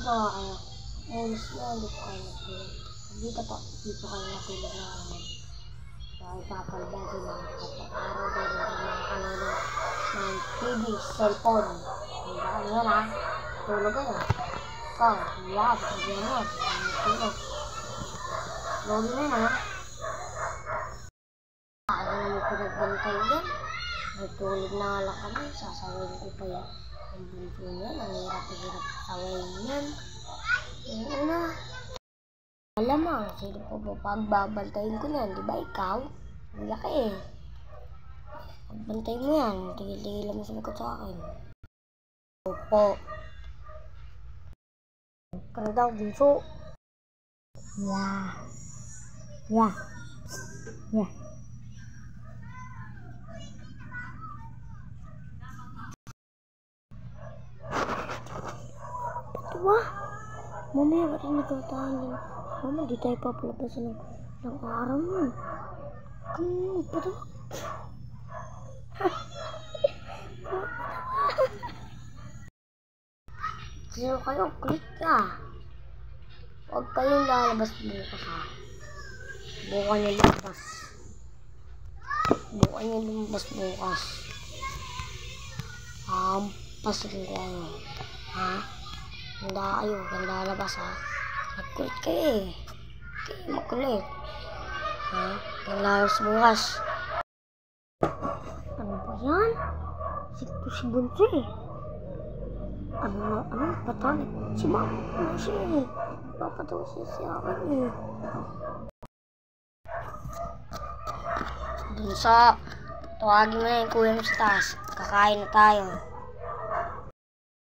pa kayo. Ulis na, hindi po kayo natulog. Dito po kayo natulog na naman. Dahil papalbasin ng kapag-araw din ng mga kanalo ng TV, cellphone. Hindi ka ano yan ha? Tulog ka na. Ikaw, yan, pagyan mo. Tulog. Lolo na yan ha? Ano naman pinagbantay din? Nagtulog na nga lang kami. Sasawayin ko pa yan. Ang bunso niya, nanghirap-hirap sawayin yan. Yung una. Malamang, sino po ba pagbabantayin ko yan? Di ba ikaw? Ang laki eh. Pagbantay mo yan, tigil-tigil lang sumagot sa akin. Opo. Kaya daw, bunso. Yeah. Yeah. Yeah. Wah, mamaya ba't yung nagkatahan din? Mama, di tayo papalabasan ng araw nun. Pato. Sino kayo? Click ka. Huwag kayong lalabas bukas ha. Bukan yung lumabas. Bukan yung lumabas bukas. Pasin ko ano. Ha? Handa kayo, huwag lalabas ha. Magkulit kayo eh. Kayo makulit. Ha? Huwag lalabas bukas. Ano ba yan? Sikto si Bunso eh. Ano, patalit. Si Mama, ano siya eh. Papatawa siya akin eh. Bunso, tawagin mo na yung kuya mo sa taas. Kakain na tayo.